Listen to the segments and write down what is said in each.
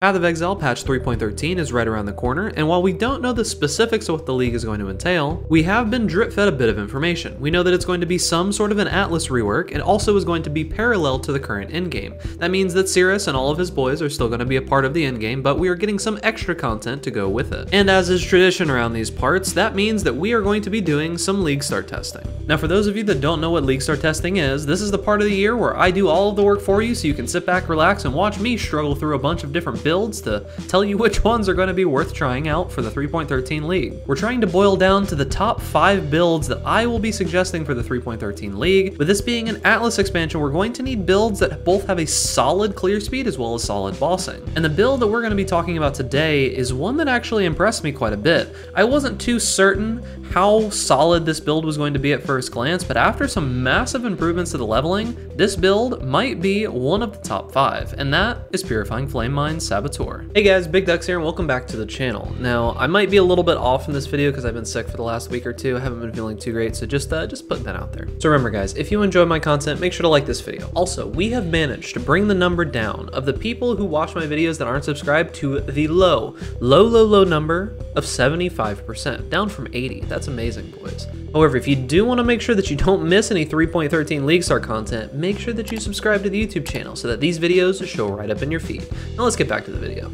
Path of Exile patch 3.13 is right around the corner, and while we don't know the specifics of what the league is going to entail, we have been drip-fed a bit of information. We know that it's going to be some sort of an Atlas rework, and also is going to be parallel to the current endgame. That means that Cirrus and all of his boys are still going to be a part of the endgame, but we are getting some extra content to go with it. And as is tradition around these parts, that means that we are going to be doing some league start testing. Now for those of you that don't know what league start testing is, this is the part of the year where I do all of the work for you so you can sit back, relax, and watch me struggle through a bunch of different builds to tell you which ones are going to be worth trying out for the 3.13 league. We're trying to boil down to the top 5 builds that I will be suggesting for the 3.13 league. With this being an Atlas expansion, we're going to need builds that both have a solid clear speed as well as solid bossing. And the build that we're going to be talking about today is one that actually impressed me quite a bit. I wasn't too certain how solid this build was going to be at first glance, but after some massive improvements to the leveling, this build might be one of the top 5, and that is Purifying Flame Mine's Saboteur. Hey guys, Big Ducks here and welcome back to the channel. Now, I might be a little bit off in this video because I've been sick for the last week or two. I haven't been feeling too great, so just putting that out there. So remember guys, if you enjoy my content, make sure to like this video. Also, we have managed to bring the number down of the people who watch my videos that aren't subscribed to the low number of 75%, down from 80. That's amazing, boys. However, if you do want to make sure that you don't miss any 3.13 League Start content, make sure that you subscribe to the YouTube channel so that these videos show right up in your feed. Now let's get back to the video.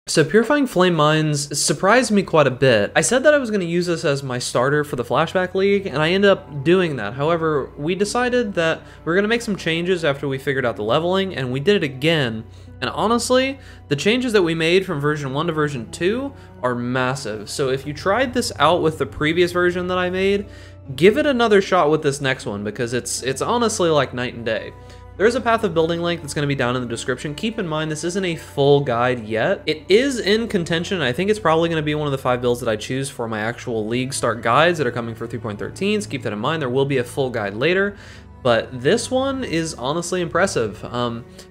So Purifying Flame Mines surprised me quite a bit. I said that I was going to use this as my starter for the Flashback League, and I ended up doing that. However, we decided that we're going to make some changes after we figured out the leveling, and we did it again. And honestly, the changes that we made from version 1 to version 2 are massive. So if you tried this out with the previous version that I made, give it another shot with this next one, because it's honestly like night and day. There's a path of building link that's going to be down in the description. Keep in mind, this isn't a full guide yet. It is in contention. I think it's probably going to be one of the 5 builds that I choose for my actual league start guides that are coming for 3.13. So keep that in mind. There will be a full guide later. But this one is honestly impressive.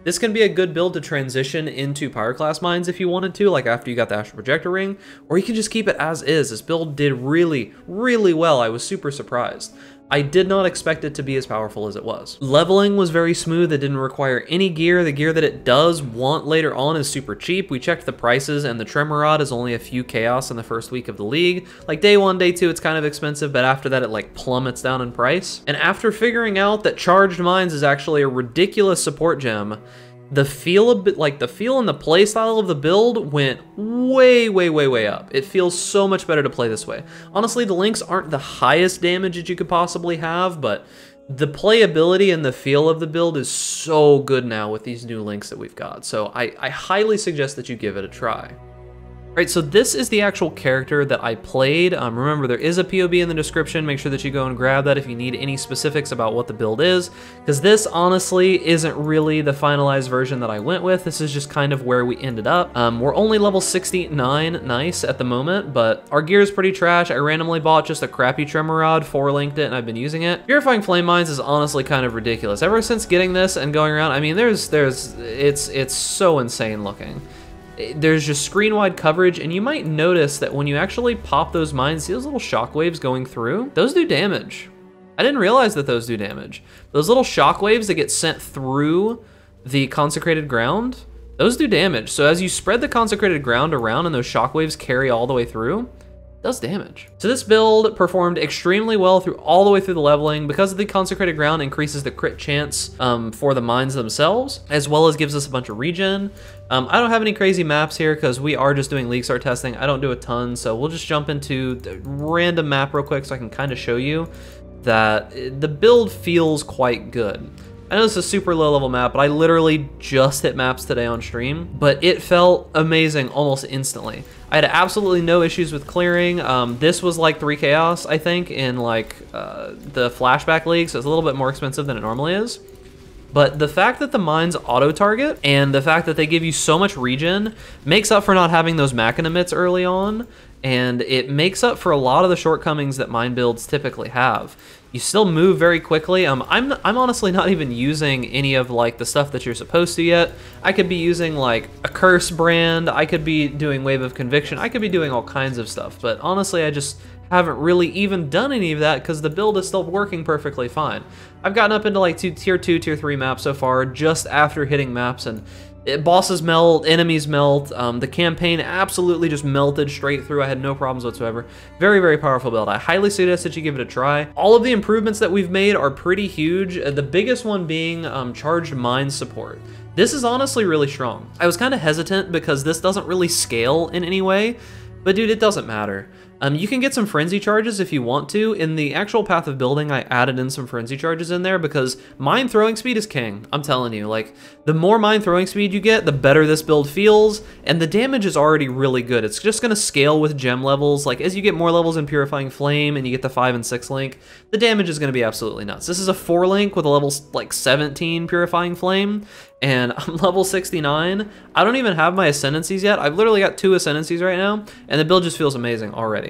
This can be a good build to transition into Pyroclast mines if you wanted to, like after you got the Astral Projector Ring, or you can just keep it as is. This build did really, really well. I was super surprised. I did not expect it to be as powerful as it was. Leveling was very smooth. It didn't require any gear. The gear that it does want later on is super cheap. We checked the prices and the Tremor Rod is only a few chaos in the first week of the league. Like day 1, day 2, it's kind of expensive, but after that it like plummets down in price. And after figuring out that Charged Mines is actually a ridiculous support gem, the feel and the playstyle of the build went way up. It feels so much better to play this way. Honestly, the links aren't the highest damage that you could possibly have, but the playability and the feel of the build is so good now with these new links that we've got. So I highly suggest that you give it a try. Right, so this is the actual character that I played. Remember, there is a POB in the description. Make sure that you go and grab that if you need any specifics about what the build is, because this honestly isn't really the finalized version that I went with. This is just kind of where we ended up. We're only level 69, nice, at the moment, but our gear is pretty trash. I randomly bought just a crappy Tremor Rod, 4-linked it, and I've been using it. Purifying Flame Mines is honestly kind of ridiculous. Ever since getting this and going around, I mean, it's so insane looking. There's just screen-wide coverage, and you might notice that when you actually pop those mines, see those little shockwaves going through? Those do damage. I didn't realize that those do damage. Those little shockwaves that get sent through the consecrated ground, those do damage. So as you spread the consecrated ground around and those shockwaves carry all the way through, it does damage. So this build performed extremely well all the way through the leveling because the consecrated ground increases the crit chance for the mines themselves, as well as gives us a bunch of regen. I don't have any crazy maps here because we are just doing league start testing. I don't do a ton, so we'll just jump into the random map real quick so I can kind of show you that the build feels quite good. I know this is a super low level map, but I literally just hit maps today on stream, but it felt amazing almost instantly. I had absolutely no issues with clearing. This was like 3 chaos, I think, in like the Flashback League, so it's a little bit more expensive than it normally is. But the fact that the mines auto-target and the fact that they give you so much regen makes up for not having those Machina Mitts early on, and it makes up for a lot of the shortcomings that mine builds typically have. You still move very quickly. I'm honestly not even using any of like the stuff that you're supposed to yet. I could be using like a curse brand. I could be doing Wave of Conviction. I could be doing all kinds of stuff. But honestly, I just haven't really even done any of that because the build is still working perfectly fine. I've gotten up into like tier 2, tier 3 maps so far just after hitting maps, and Bosses melt, enemies melt, the campaign absolutely just melted straight through. I had no problems whatsoever. Very, very powerful build. I highly suggest that you give it a try. All of the improvements that we've made are pretty huge. The biggest one being charged mine support. This is honestly really strong. I was kind of hesitant because this doesn't really scale in any way, but dude, it doesn't matter. You can get some frenzy charges if you want to. In the actual path of building, I added in some frenzy charges in there because mine throwing speed is king. I'm telling you, like, the more mine throwing speed you get, the better this build feels, and the damage is already really good. It's just gonna scale with gem levels. Like, as you get more levels in Purifying Flame and you get the 5 and 6 link, the damage is gonna be absolutely nuts. This is a 4 link with a level like 17 Purifying Flame, and I'm level 69. I don't even have my ascendancies yet. I've literally got 2 ascendancies right now, and the build just feels amazing already.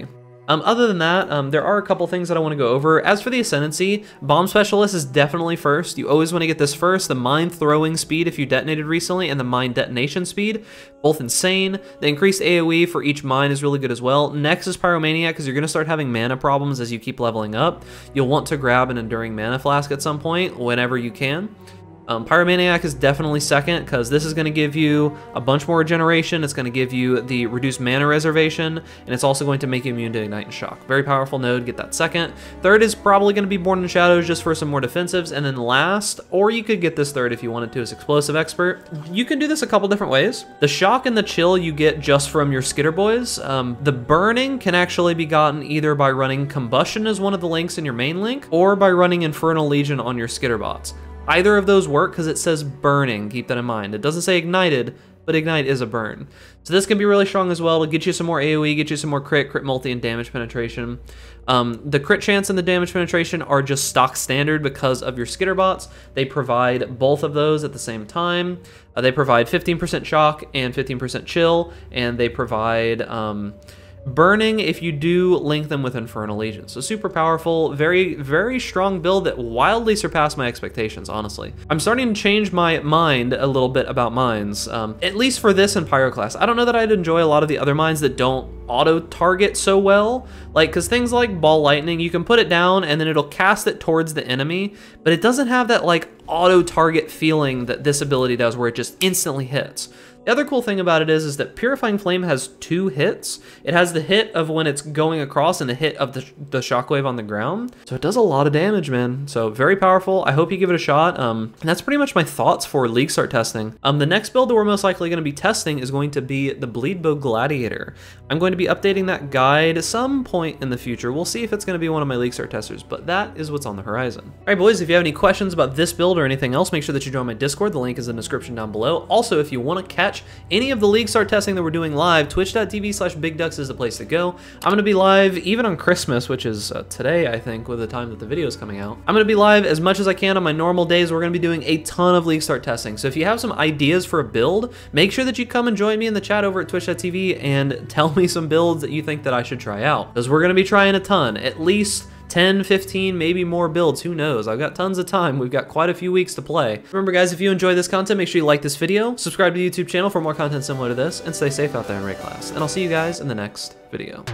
Other than that, there are a couple things that I want to go over. As for the Ascendancy, Bomb Specialist is definitely first. You always want to get this first. The mine throwing speed if you detonated recently, and the mine detonation speed, both insane. The increased AoE for each mine is really good as well. Next is Pyromaniac, because you're going to start having mana problems as you keep leveling up. You'll want to grab an Enduring Mana Flask at some point, whenever you can. Pyromaniac is definitely second because this is going to give you a bunch more regeneration. It's going to give you the reduced mana reservation, and it's also going to make you immune to Ignite and Shock. Very powerful node, get that second. Third is probably going to be Born in the Shadows just for some more defensives, and then last, or you could get this third if you wanted to, is Explosive Expert. You can do this a couple different ways. The Shock and the Chill you get just from your Skitter Boys. The Burning can actually be gotten either by running Combustion as one of the links in your main link, or by running Infernal Legion on your Skitter bots. Either of those work because it says burning, keep that in mind. It doesn't say ignited, but ignite is a burn. So this can be really strong as well to get you some more AoE, get you some more crit multi, and damage penetration. The crit chance and the damage penetration are just stock standard because of your Skitter bots. They provide both of those at the same time. They provide 15% shock and 15% chill, and they provide burning if you do link them with Infernal Legion. So super powerful, very, very strong build that wildly surpassed my expectations, honestly. I'm starting to change my mind a little bit about mines, at least for this and Pyroclast. I don't know that I'd enjoy a lot of the other mines that don't auto-target so well, like, because things like Ball Lightning, you can put it down and then it'll cast it towards the enemy, but it doesn't have that, like, auto-target feeling that this ability does where it just instantly hits. The other cool thing about it is that Purifying Flame has 2 hits. It has the hit of when it's going across and the hit of the shockwave on the ground. So it does a lot of damage, man. So very powerful. I hope you give it a shot. And that's pretty much my thoughts for League Start testing. The next build that we're most likely going to be testing is going to be the Bleedbow Gladiator. I'm going to be updating that guide some point in the future. We'll see if it's going to be one of my League Start testers, but that is what's on the horizon. All right, boys, if you have any questions about this build or anything else, make sure that you join my Discord. The link is in the description down below. Also, if you want to catch any of the League Start testing that we're doing live, twitch.tv/BigDucks is the place to go. I'm going to be live even on Christmas, which is today, I think, with the time that the video is coming out. I'm going to be live as much as I can on my normal days. We're going to be doing a ton of League Start testing. So if you have some ideas for a build, make sure that you come and join me in the chat over at twitch.tv and tell me some builds that you think that I should try out. Because we're going to be trying a ton, at least 10, 15, maybe more builds, who knows? I've got tons of time. We've got quite a few weeks to play. Remember guys, if you enjoy this content, make sure you like this video, subscribe to the YouTube channel for more content similar to this, and stay safe out there in raid class. And I'll see you guys in the next video.